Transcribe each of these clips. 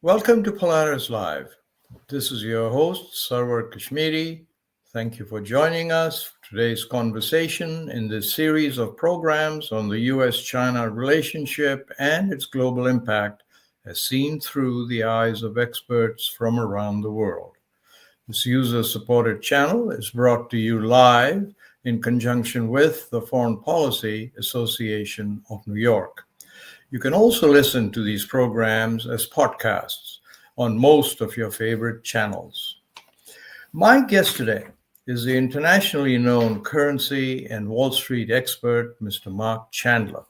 Welcome to Polaris Live. This is your host, Sarwar Kashmiri. Thank you for joining us for today's conversation in this series of programs on the U.S.-China relationship and its global impact as seen through the eyes of experts from around the world. This user-supported channel is brought to you live in conjunction with the Foreign Policy Association of New York. You can also listen to these programs as podcasts on most of your favorite channels. My guest today is the internationally known currency and Wall Street expert, Mr. Marc Chandler.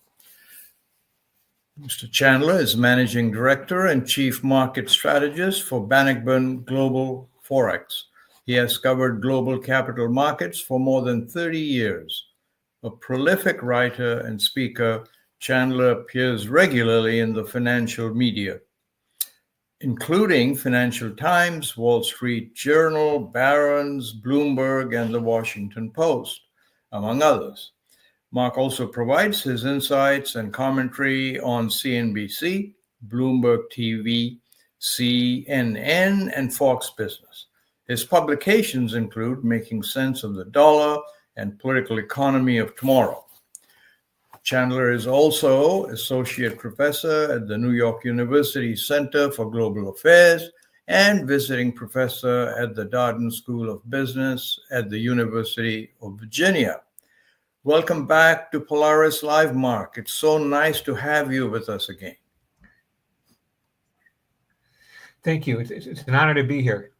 Mr. Chandler is Managing Director and Chief Market Strategist for Bannockburn Global Forex. He has covered global capital markets for more than 30 years. A prolific writer and speaker, Chandler appears regularly in the financial media, including Financial Times, Wall Street Journal, Barron's, Bloomberg, and the Washington Post, among others. Marc also provides his insights and commentary on CNBC, Bloomberg TV, CNN, and Fox Business. His publications include Making Sense of the Dollar and Political Economy of Tomorrow. Chandler is also Associate Professor at the New York University Center for Global Affairs and Visiting Professor at the Darden School of Business at the University of Virginia. Welcome back to Polaris Live, Marc. It's so nice to have you with us again. Thank you. It's an honor to be here.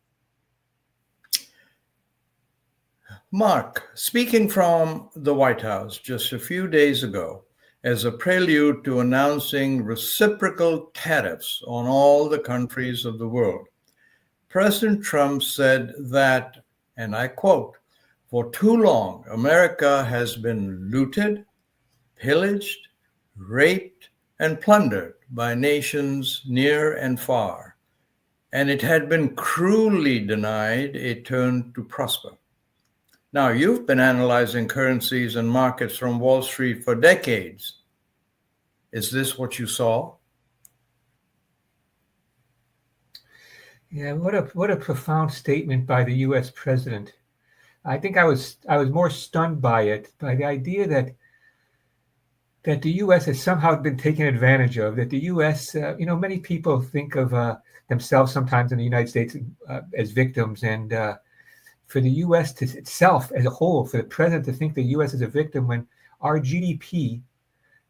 Marc, speaking from the White House just a few days ago, as a prelude to announcing reciprocal tariffs on all the countries of the world, President Trump said that, and I quote, "For too long, America has been looted, pillaged, raped, and plundered by nations near and far, and it had been cruelly denied a turn to prosper." Now, you've been analyzing currencies and markets from Wall Street for decades. Is this what you saw? Yeah, what a profound statement by the U.S. president. I think I was more stunned by it, by the idea that the U.S. has somehow been taken advantage of. That the U.S. Many people think of themselves sometimes in the United States as victims, and for the U.S. itself as a whole, for the president to think the U.S. is a victim when our GDP,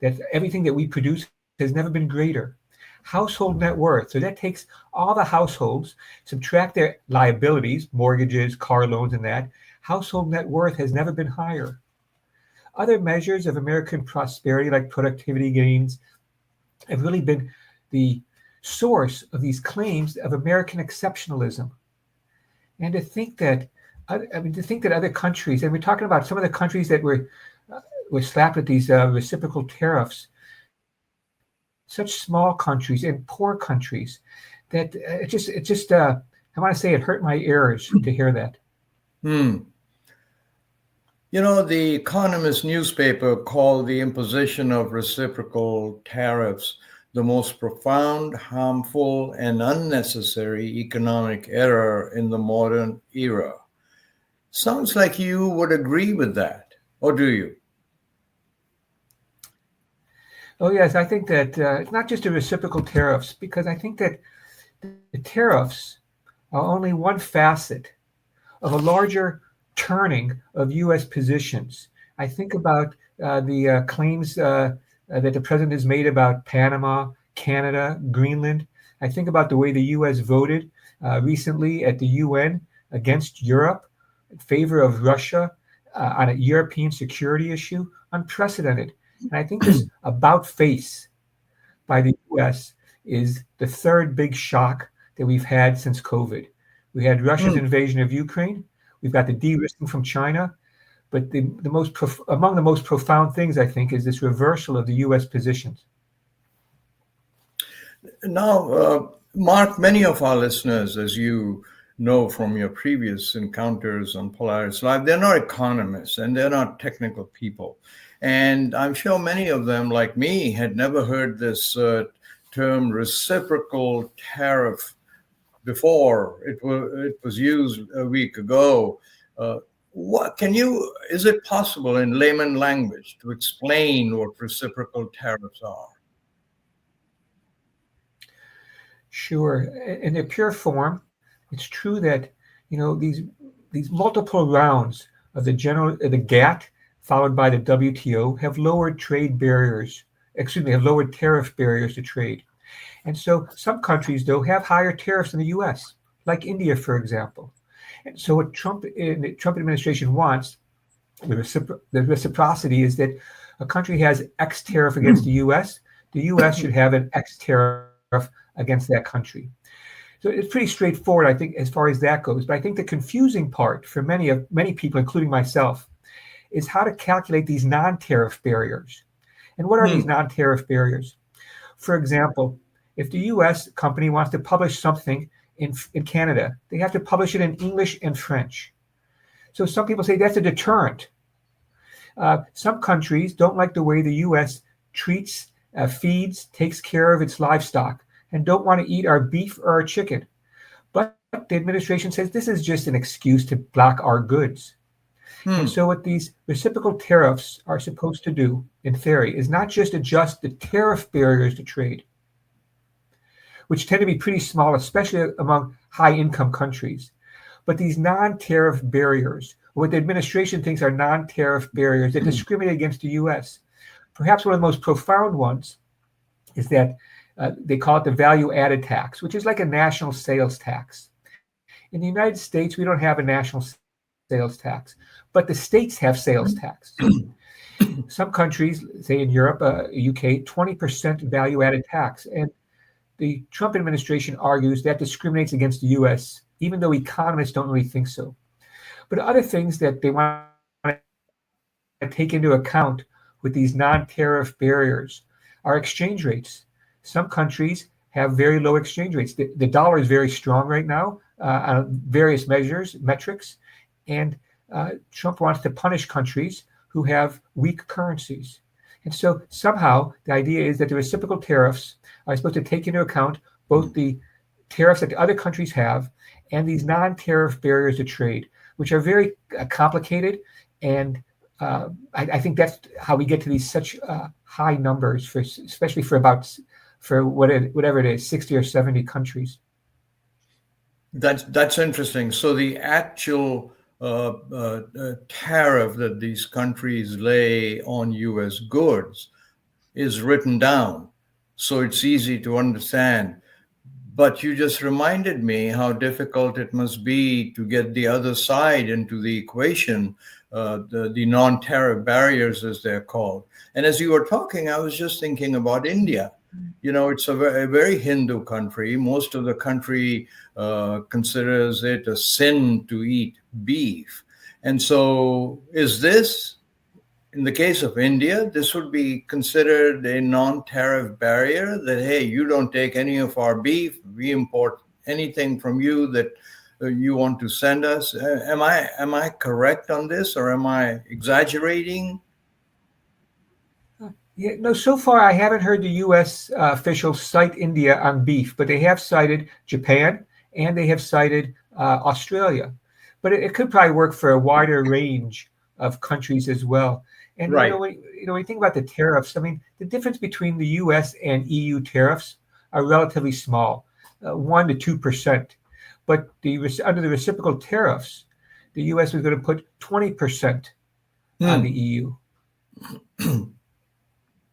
that everything that we produce has never been greater. Household net worth, so that takes all the households, subtract their liabilities, mortgages, car loans, and that. Household net worth has never been higher. Other measures of American prosperity, like productivity gains, have really been the source of these claims of American exceptionalism. And to think that other countries, and we're talking about some of the countries that were slapped with these reciprocal tariffs, such small countries and poor countries, that I want to say it hurt my ears to hear that. You know, the Economist newspaper called the imposition of reciprocal tariffs the most profound, harmful, and unnecessary economic error in the modern era. Sounds like you would agree with that, or do you? Oh, yes, I think that it's not just the reciprocal tariffs, because I think that the tariffs are only one facet of a larger turning of U.S. positions. I think about the claims that the president has made about Panama, Canada, Greenland. I think about the way the U.S. voted recently at the UN against Europe in favor of Russia on a European security issue, unprecedented. And I think this about face by the U.S. is the third big shock that we've had since COVID. We had Russia's invasion of Ukraine. We've got the de-risking from China. But among the most profound things, I think, is this reversal of the U.S. positions. Now, Marc, many of our listeners, as you know from your previous encounters on Polaris Live, they're not economists and they're not technical people. And I'm sure many of them, like me, had never heard this term reciprocal tariff before. It was used a week ago. Is it possible in layman language to explain what reciprocal tariffs are? Sure. In their pure form, it's true that these multiple rounds of the GATT followed by the WTO have lowered tariff barriers to trade. And so some countries, though, have higher tariffs than the U.S., like India, for example. And so what the Trump administration wants, the reciprocity, is that a country has X tariff against the U.S. Should have an X tariff against that country. So it's pretty straightforward, I think, as far as that goes. But I think the confusing part for many people, including myself, is how to calculate these non-tariff barriers. And what are these non-tariff barriers? For example, if the U.S. company wants to publish something in Canada, they have to publish it in English and French. So some people say that's a deterrent. Some countries don't like the way the U.S. treats, feeds, takes care of its livestock, and don't want to eat our beef or our chicken. But the administration says this is just an excuse to block our goods. And so what these reciprocal tariffs are supposed to do, in theory, is not just adjust the tariff barriers to trade, which tend to be pretty small, especially among high-income countries, but these non-tariff barriers, what the administration thinks are non-tariff barriers that discriminate against the U.S. Perhaps one of the most profound ones is that they call it the value-added tax, which is like a national sales tax. In the United States, we don't have a national sales tax, but the states have sales tax. Some countries, say in Europe, UK, 20% value-added tax. And the Trump administration argues that discriminates against the U.S., even though economists don't really think so. But other things that they want to take into account with these non-tariff barriers are exchange rates. Some countries have very low exchange rates. The dollar is very strong right now on various metrics, and Trump wants to punish countries who have weak currencies. And so somehow the idea is that the reciprocal tariffs are supposed to take into account both the tariffs that the other countries have and these non-tariff barriers to trade, which are very complicated. And I think that's how we get to these such high numbers, especially for whatever it is, 60 or 70 countries. That's interesting. So the actual tariff that these countries lay on U.S. goods is written down, so it's easy to understand. But you just reminded me how difficult it must be to get the other side into the equation, the non-tariff barriers, as they're called. And as you were talking, I was just thinking about India. It's a very Hindu country. Most of the country considers it a sin to eat beef. And so is this, in the case of India, this would be considered a non-tariff barrier that, hey, you don't take any of our beef, we import anything from you that you want to send us. Am I correct on this, or am I exaggerating? Yeah, no, so far I haven't heard the U.S. Officials cite India on beef, but they have cited Japan and they have cited Australia. But it could probably work for a wider range of countries as well. And right. when you think about the tariffs, I mean, the difference between the U.S. and EU tariffs are relatively small, 1% to 2%. But under the reciprocal tariffs, the U.S. was going to put 20% on the EU.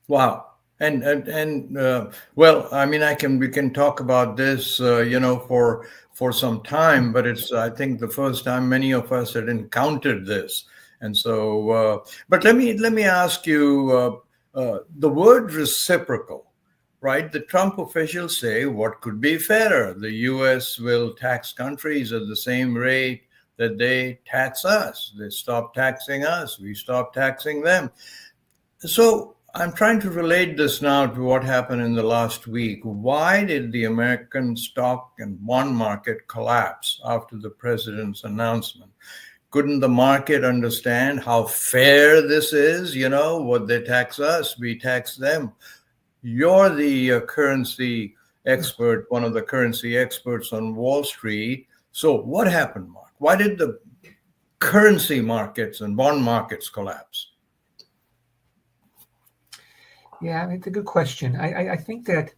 Wow. And well, I mean, we can talk about this, for some time, but it's, I think, the first time many of us had encountered this. And so, but let me ask you, the word reciprocal, right? The Trump officials say, what could be fairer? The U.S. will tax countries at the same rate that they tax us. They stop taxing us. We stop taxing them. So I'm trying to relate this now to what happened in the last week. Why did the American stock and bond market collapse after the president's announcement? Couldn't the market understand how fair this is? What they tax us, we tax them. You're the currency expert, one of the currency experts on Wall Street. So what happened, Mark? Why did the currency markets and bond markets collapse? Yeah, I mean, it's a good question. I think that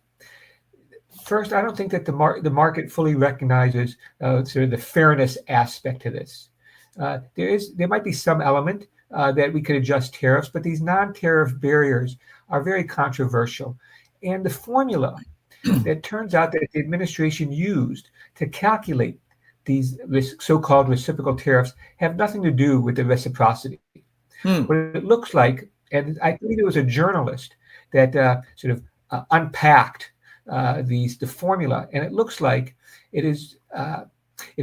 first, I don't think that the market fully recognizes sort of the fairness aspect to this. There might be some element that we could adjust tariffs, but these non-tariff barriers are very controversial. And the formula that turns out that the administration used to calculate these so-called reciprocal tariffs have nothing to do with the reciprocity. What it looks like, and I believe it was a journalist that sort of unpacked the formula, and it looks like it is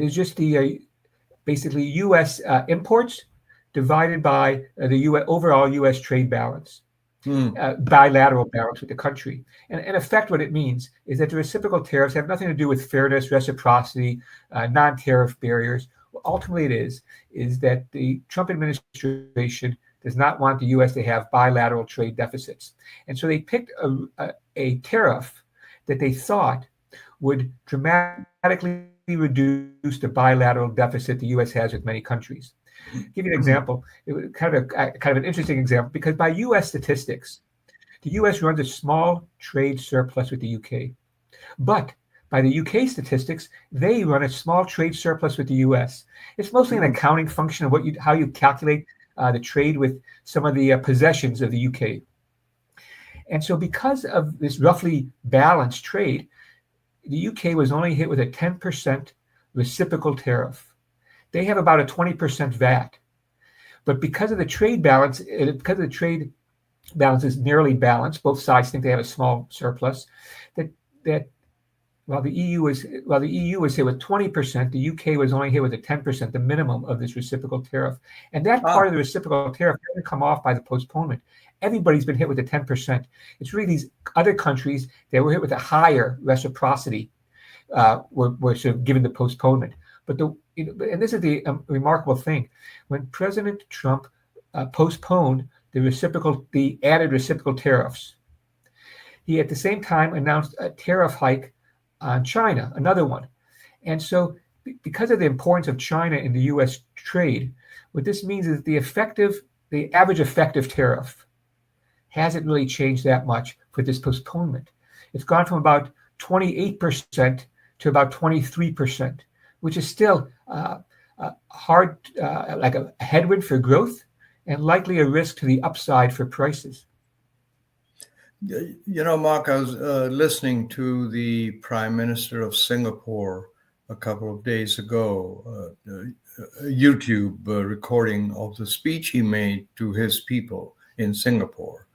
just the basically U.S. Imports divided by the overall U.S. trade balance, bilateral balance with the country. And in effect, what it means is that the reciprocal tariffs have nothing to do with fairness, reciprocity, non-tariff barriers. What ultimately it is that the Trump administration does not want the U.S. to have bilateral trade deficits. And so they picked a tariff that they thought would dramatically reduce the bilateral deficit the U.S. has with many countries. I'll give you an example. It was kind of an interesting example, because by U.S. statistics, the U.S. runs a small trade surplus with the U.K. But by the UK statistics, they run a small trade surplus with the U.S. It's mostly an accounting function of how you calculate the trade with some of the possessions of the UK. And so because of this roughly balanced trade, the UK was only hit with a 10% reciprocal tariff. They have about a 20% VAT. But because of the trade balance, is nearly balanced, both sides think they have a small surplus, that while the EU was hit with 20%, the UK was only hit with a 10%, the minimum of this reciprocal tariff. And that part of the reciprocal tariff doesn't come off by the postponement. Everybody's been hit with the 10%. It's really these other countries that were hit with a higher reciprocity were sort of given the postponement. But and this is the remarkable thing: when President Trump postponed the added reciprocal tariffs, he at the same time announced a tariff hike on China, another one. And so because of the importance of China in the U.S. trade, what this means is the average effective tariff hasn't really changed that much for this postponement. It's gone from about 28% to about 23%, which is still hard, like a headwind for growth and likely a risk to the upside for prices. You know, Mark, I was listening to the Prime Minister of Singapore a couple of days ago, a YouTube recording of the speech he made to his people in Singapore.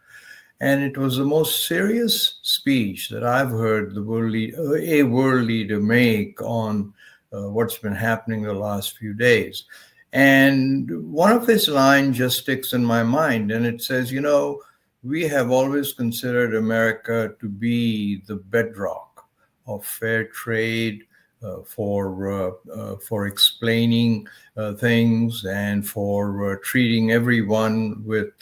And it was the most serious speech that I've heard a world leader make on what's been happening the last few days. And one of his lines just sticks in my mind, and it says, you know, we have always considered America to be the bedrock of fair trade, for explaining things and for treating everyone with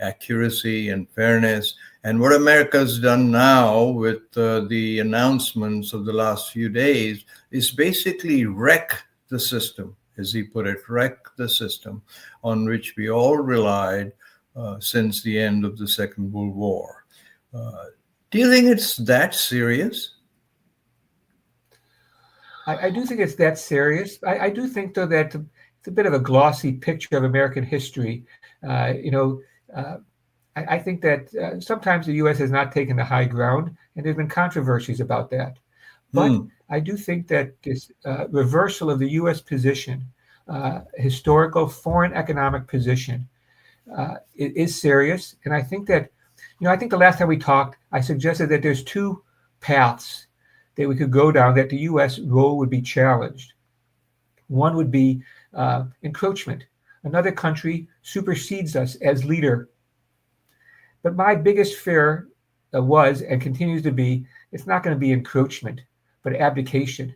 accuracy and fairness. And what America's done now with the announcements of the last few days is basically wreck the system, as he put it, wreck the system on which we all relied since the end of the Second World War. Do you think it's that serious? I do think it's that serious. I do think, though, that it's a bit of a glossy picture of American history. I think that sometimes the U.S. has not taken the high ground, and there have been controversies about that. But I do think that this reversal of the U.S. position, historical foreign economic position, is serious. And I think that, I think the last time we talked, I suggested that there's two paths that we could go down that the U.S. role would be challenged. One would be encroachment. Another country supersedes us as leader. But my biggest fear was and continues to be, it's not going to be encroachment, but abdication.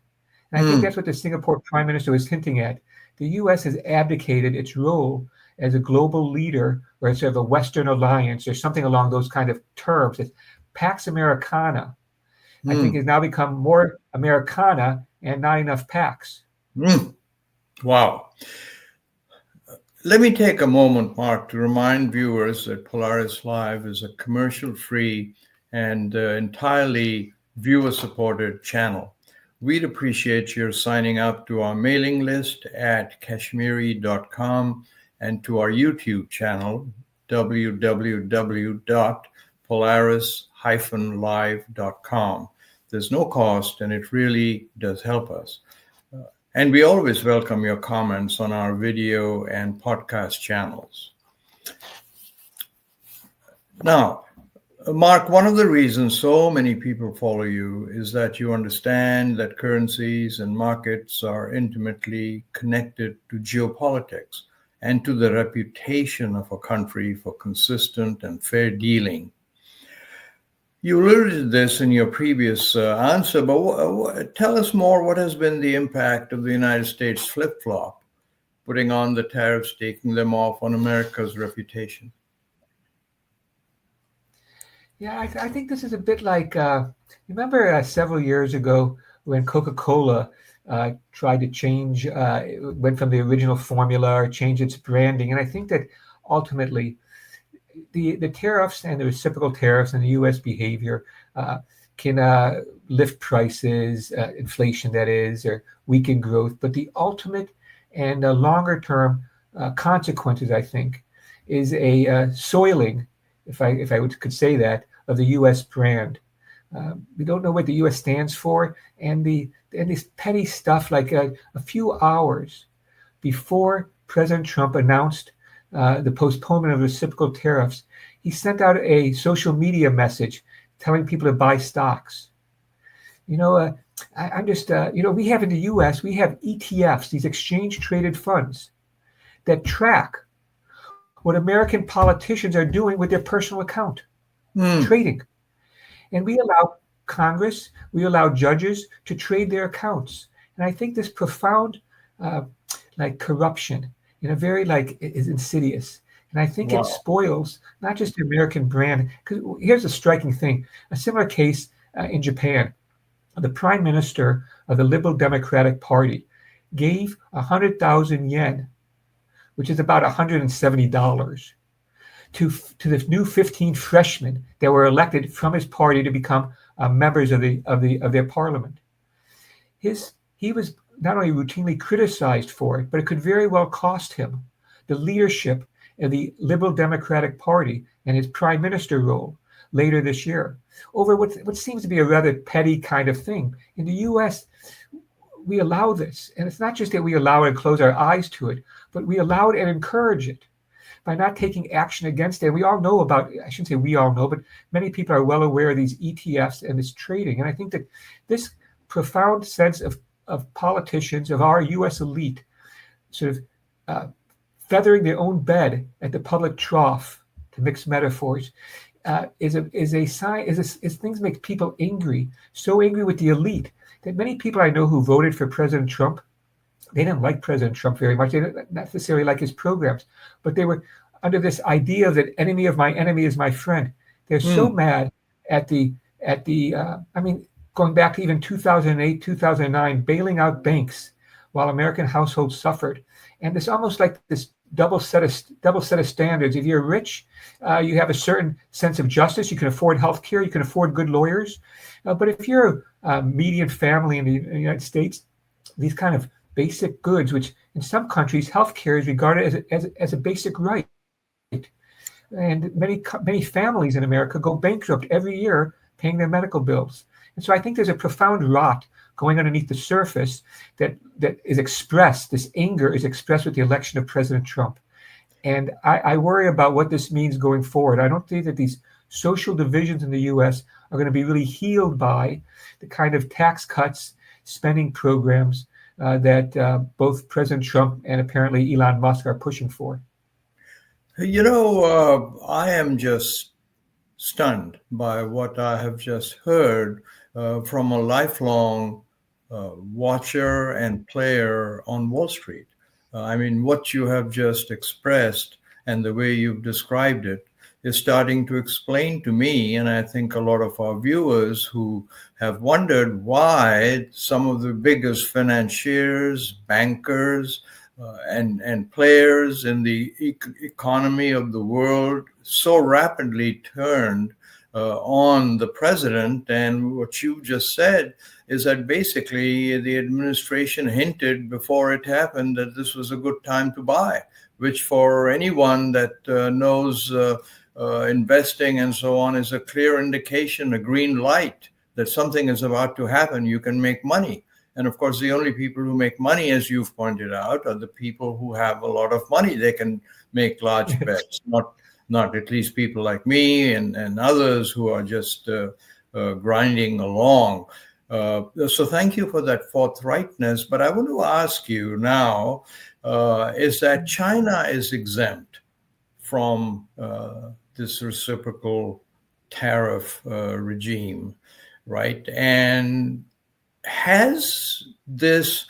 And I think that's what the Singapore Prime Minister was hinting at. The U.S. has abdicated its role as a global leader or sort of a Western alliance or something along those kind of terms. It's Pax Americana, I think, has now become more Americana and not enough Pax. Wow. Let me take a moment, Mark, to remind viewers that Polaris Live is a commercial-free and entirely viewer-supported channel. We'd appreciate your signing up to our mailing list at kashmiri.com and to our YouTube channel, www.polaris-live.com. There's no cost, and it really does help us. And we always welcome your comments on our video and podcast channels. Now, Mark, one of the reasons so many people follow you is that you understand that currencies and markets are intimately connected to geopolitics and to the reputation of a country for consistent and fair dealing. You alluded to this in your previous answer, but tell us more. What has been the impact of the United States flip-flop, putting on the tariffs, taking them off, on America's reputation? Yeah, I think this is a bit like, remember several years ago when Coca-Cola tried to change, went from the original formula or change its branding. And I think that ultimately the tariffs and the reciprocal tariffs and the U.S. behavior can lift prices, inflation that is, or weaken growth. But the ultimate and longer term consequences, I think, is a soiling, if I could say that, of the U.S. brand. We don't know what the U.S. stands for, and this petty stuff like a few hours before President Trump announced the postponement of reciprocal tariffs, he sent out a social media message telling people to buy stocks. I'm just, we have in the U.S., we have ETFs, these exchange traded funds that track what American politicians are doing with their personal account, trading. And we allow Congress, we allow judges to trade their accounts. And I think this profound corruption in a very is insidious. And I think it spoils not just the American brand. Because here's a striking thing. A similar case in Japan. The prime minister of the Liberal Democratic Party gave 100,000 yen, which is about $170, to the new 15 freshmen that were elected from his party to become members of their parliament. He was not only routinely criticized for it, but it could very well cost him the leadership of the Liberal Democratic Party and his prime minister role later this year over what seems to be a rather petty kind of thing. In the U.S., we allow this, and it's not just that we allow it and close our eyes to it, but we allow it and encourage it by not taking action against it. We all know about, I shouldn't say we all know, but many people are well aware of these ETFs and this trading. And I think that this profound sense of politicians, of our U.S. elite, sort of feathering their own bed at the public trough, to mix metaphors, is a sign. Is things make people angry, so angry with the elite that many people I know who voted for President Trump, they didn't like President Trump very much. They didn't necessarily like his programs, but they were under this idea that enemy of my enemy is my friend. They're so mad at the going back to even 2008, 2009, bailing out banks while American households suffered. And it's almost like this double set of standards. If you're rich, you have a certain sense of justice. You can afford health care. You can afford good lawyers. But if you're a median family in the United States, these kind of basic goods, which in some countries, health care is regarded as a basic right. And many families in America go bankrupt every year paying their medical bills. And so I think there's a profound rot going underneath the surface that is expressed. This anger is expressed with the election of President Trump. And I worry about what this means going forward. I don't think that these social divisions in the U.S. are going to be really healed by the kind of tax cuts, spending programs that both President Trump and apparently Elon Musk are pushing for. I am just stunned by what I have just heard from a lifelong watcher and player on Wall Street. What you have just expressed and the way you've described it is starting to explain to me, and I think a lot of our viewers who have wondered why some of the biggest financiers, bankers, and players in the economy of the world so rapidly turned on the president. And what you just said is that basically the administration hinted before it happened that this was a good time to buy, which for anyone that knows investing and so on is a clear indication, a green light that something is about to happen. You can make money. And of course, the only people who make money, as you've pointed out, are the people who have a lot of money. They can make large bets, not at least people like me and others who are just grinding along. So thank you for that forthrightness. But I want to ask you now, is that China is exempt from this reciprocal tariff regime, right? And has this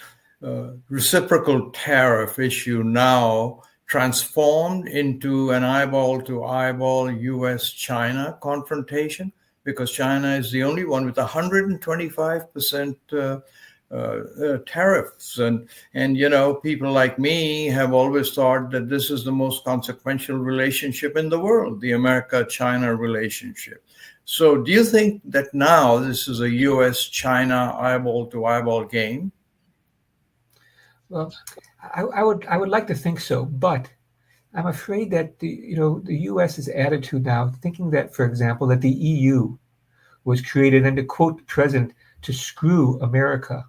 reciprocal tariff issue now transformed into an eyeball-to-eyeball U.S.-China confrontation? Because China is the only one with 125% tariffs. And you know, people like me have always thought that this is the most consequential relationship in the world, the America-China relationship. So do you think that now this is a U.S.-China eyeball-to-eyeball game? Well, I would like to think so, but I'm afraid that the U.S.'s attitude now, thinking that, for example, that the EU was created, and to quote the president, to screw America.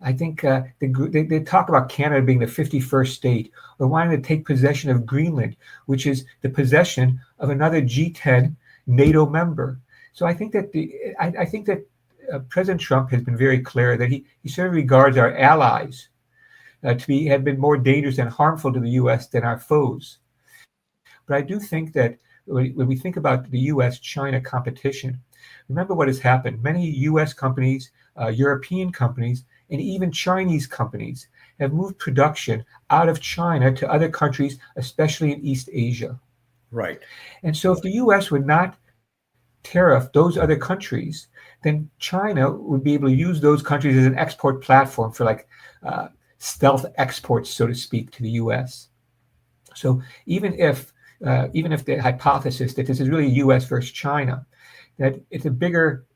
I think they talk about Canada being the 51st state, or wanting to take possession of Greenland, which is the possession of another G10 NATO member. So I think that President Trump has been very clear that he sort of regards our allies have been more dangerous and harmful to the U.S. than our foes. But I do think that when we think about the U.S.-China competition, remember what has happened. Many U.S. companies, European companies, and even Chinese companies have moved production out of China to other countries, especially in East Asia. Right. And so if the U.S. would not tariff those other countries, then China would be able to use those countries as an export platform for stealth exports, so to speak, to the U.S. So even if the hypothesis that this is really U.S. versus China, that it's a bigger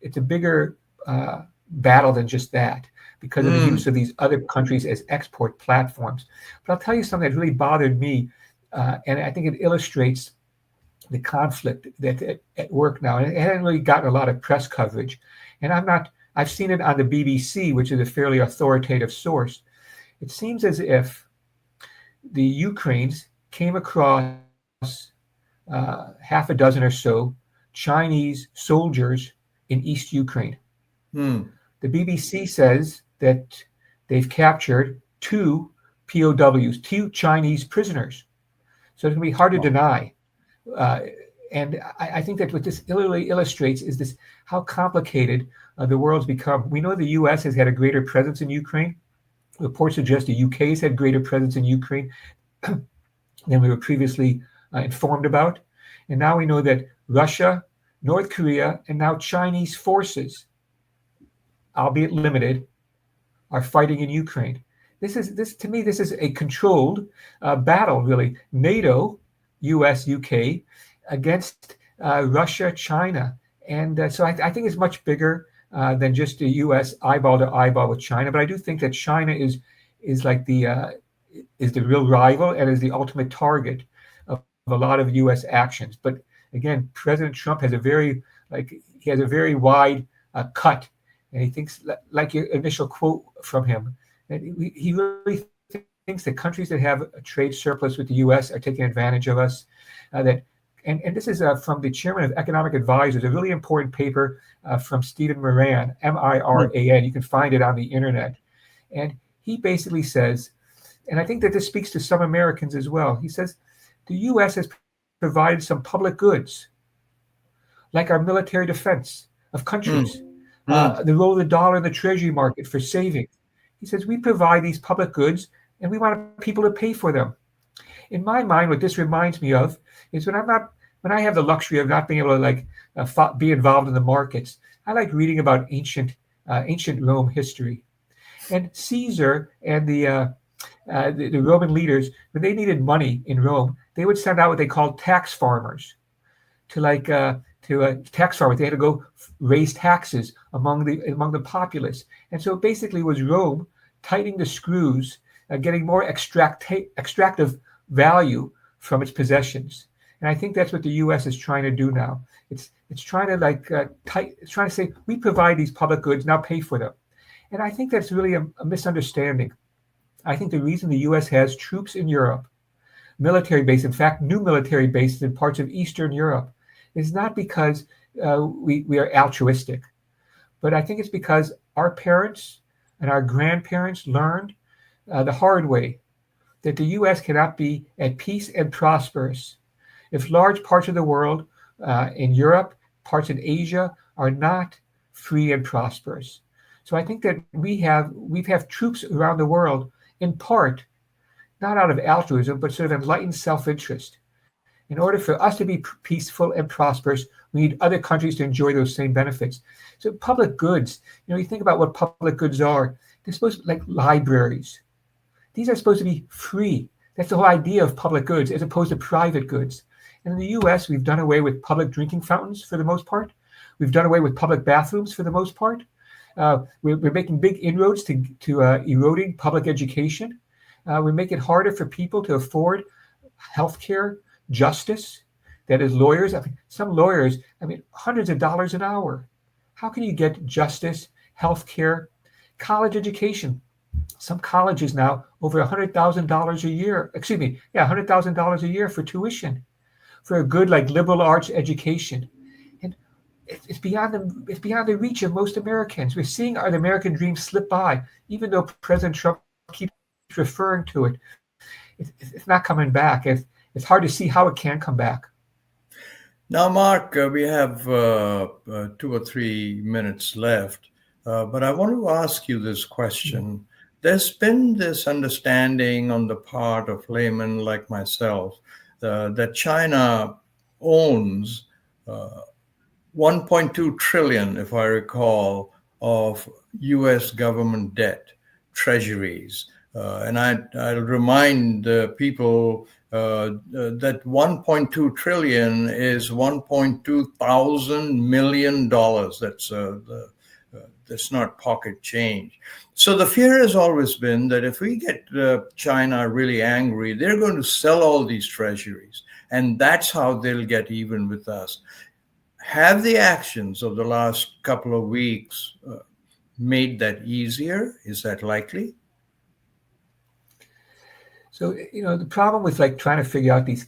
battle than just that, because of the use of these other countries as export platforms. But I'll tell you something that really bothered me, and I think it illustrates the conflict that's at work now. And it hasn't really gotten a lot of press coverage. And I've seen it on the BBC, which is a fairly authoritative source. It seems as if the Ukrainians came across half a dozen or so Chinese soldiers in East Ukraine. The BBC says that they've captured 2 POWs, 2 Chinese prisoners. So it's going to be hard to deny. And I think that what this illustrates is this how complicated the world's become. We know the U.S. has had a greater presence in Ukraine. Reports suggest the UK has had greater presence in Ukraine than we were previously informed about. And now we know that Russia, North Korea, and now Chinese forces, albeit limited, are fighting in Ukraine. This is a controlled battle, really. NATO, US, UK, against Russia, China. And so I think it's much bigger than just the U.S. eyeball to eyeball with China. But I do think that China is the real rival and is the ultimate target of a lot of U.S. actions. But again, President Trump has a very wide cut, and he thinks, like your initial quote from him, that he really thinks that countries that have a trade surplus with the U.S. are taking advantage of us. And this is from the chairman of Economic Advisors, a really important paper from Stephen Moran, Miran. You can find it on the internet. And he basically says, and I think that this speaks to some Americans as well, he says, the U.S. has provided some public goods, like our military defense of countries, the role of the dollar in the treasury market for saving. He says, we provide these public goods, and we want people to pay for them. In my mind, what this reminds me of is when I'm not when I have the luxury of not being able to be involved in the markets, I like reading about ancient Rome history. And Caesar and the Roman leaders, when they needed money in Rome, they would send out what they called tax farmers to tax farmers. They had to go raise taxes among the populace. And so it basically was Rome tightening the screws, getting more extractive value from its possessions. And I think that's what the U.S. is trying to do now. It's trying to it's trying to say, we provide these public goods, now pay for them. And I think that's really a misunderstanding. I think the reason the U.S. has troops in Europe, military bases, in fact, new military bases in parts of Eastern Europe, is not because we are altruistic, but I think it's because our parents and our grandparents learned the hard way that the U.S. cannot be at peace and prosperous if large parts of the world, in Europe, parts in Asia, are not free and prosperous. So I think that we have troops around the world, in part, not out of altruism, but sort of enlightened self-interest. In order for us to be peaceful and prosperous, we need other countries to enjoy those same benefits. So public goods, you think about what public goods are. They're supposed to be like libraries. These are supposed to be free. That's the whole idea of public goods, as opposed to private goods. And in the U.S., we've done away with public drinking fountains for the most part. We've done away with public bathrooms for the most part. We're making big inroads to eroding public education. We make it harder for people to afford healthcare, justice, that is lawyers. Some lawyers, hundreds of dollars an hour. How can you get justice, healthcare, college education? Some colleges now over $100,000 a year. $100,000 a year for tuition, for a good liberal arts education. And it's beyond the reach of most Americans. We're seeing the American dream slip by, even though President Trump keeps referring to it. It's not coming back. It's hard to see how it can come back. Now, Mark, we have 2 or 3 minutes left, but I want to ask you this question. There's been this understanding on the part of laymen like myself that China owns 1.2 trillion, if I recall, of U.S. government debt, treasuries. And I'll remind people that 1.2 trillion is 1.2 thousand million dollars. That's not pocket change. So the fear has always been that if we get China really angry, they're going to sell all these treasuries, and that's how they'll get even with us. Have the actions of the last couple of weeks made that easier? Is that likely? So, the problem with trying to figure out these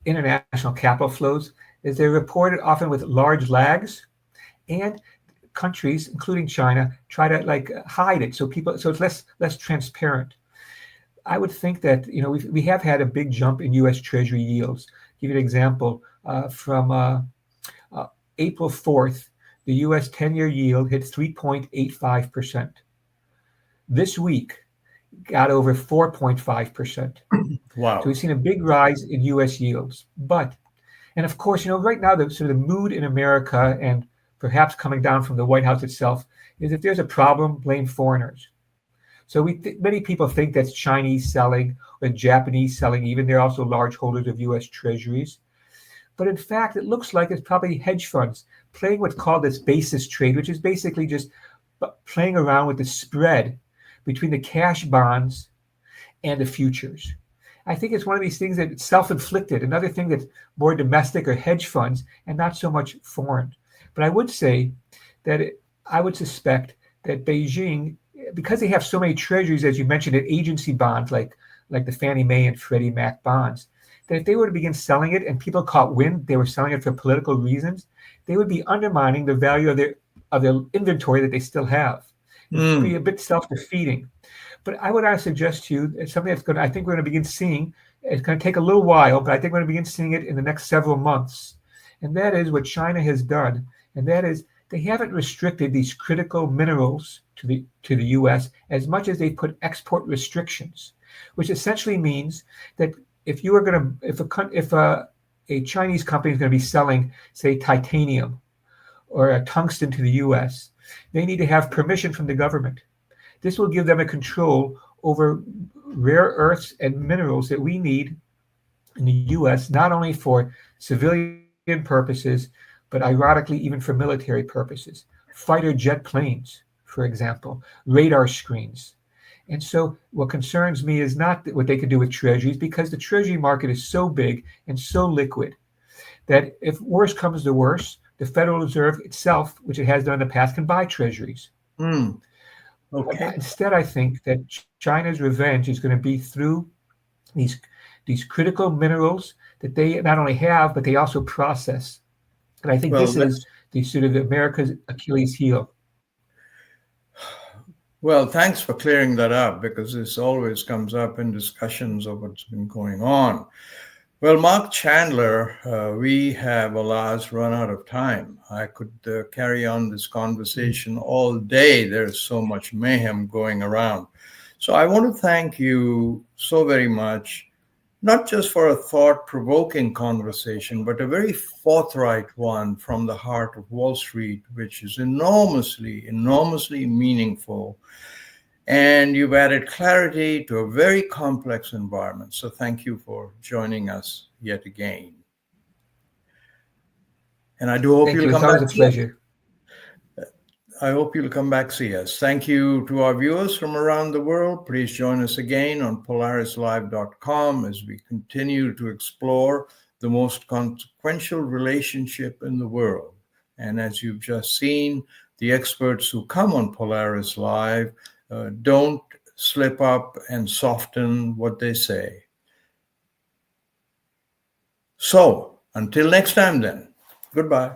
international capital flows is they're reported often with large lags, and countries, including China, try to hide it so it's less transparent. I would think that we have had a big jump in U.S. Treasury yields. Give you an example from April 4th, the U.S. 10-year yield hit 3.85%. This week, got over 4.5%. Wow. So we've seen a big rise in U.S. yields. And of course, right now, the mood in America, and perhaps coming down from the White House itself, is if there's a problem, blame foreigners. So many people think that's Chinese selling or Japanese selling, even they're also large holders of U.S. treasuries. But in fact, it looks like it's probably hedge funds playing what's called this basis trade, which is basically just playing around with the spread between the cash bonds and the futures. I think it's one of these things that it's self-inflicted, another thing that's more domestic or hedge funds and not so much foreign. But I would say that I would suspect that Beijing, because they have so many treasuries, as you mentioned, at agency bonds like the Fannie Mae and Freddie Mac bonds, that if they were to begin selling it and people caught wind they were selling it for political reasons, they would be undermining the value of their inventory that they still have. It would be a bit self-defeating. But I would suggest to you something I think we're going to begin seeing. It's going to take a little while, but I think we're going to begin seeing it in the next several months. And that is what China has done. And that is they haven't restricted these critical minerals to the U.S. as much as they put export restrictions, which essentially means that if a Chinese company is going to be selling, say, titanium or a tungsten to the US, they need to have permission from the government. This will give them a control over rare earths and minerals that we need in the US, not only for civilian purposes, but ironically, even for military purposes. Fighter jet planes, for example, radar screens. And so what concerns me is not what they can do with treasuries, because the treasury market is so big and so liquid that if worse comes to worse, the Federal Reserve itself, which it has done in the past, can buy treasuries. Okay. Instead, I think that China's revenge is going to be through these critical minerals that they not only have, but they also process. And I think this is the sort of America's Achilles heel. Well, thanks for clearing that up, because this always comes up in discussions of what's been going on. Well, Marc Chandler, we have, alas, run out of time. I could carry on this conversation all day. There's so much mayhem going around. So I want to thank you so very much, not just for a thought-provoking conversation, but a very forthright one from the heart of Wall Street, which is enormously, enormously meaningful. And you've added clarity to a very complex environment. So thank you for joining us yet again. And I do hope you'll come back. It's always a pleasure. I hope you'll come back see us. Thank you to our viewers from around the world. Please join us again on polarislive.com as we continue to explore the most consequential relationship in the world. And as you've just seen, the experts who come on Polaris Live don't slip up and soften what they say. So, until next time then, goodbye.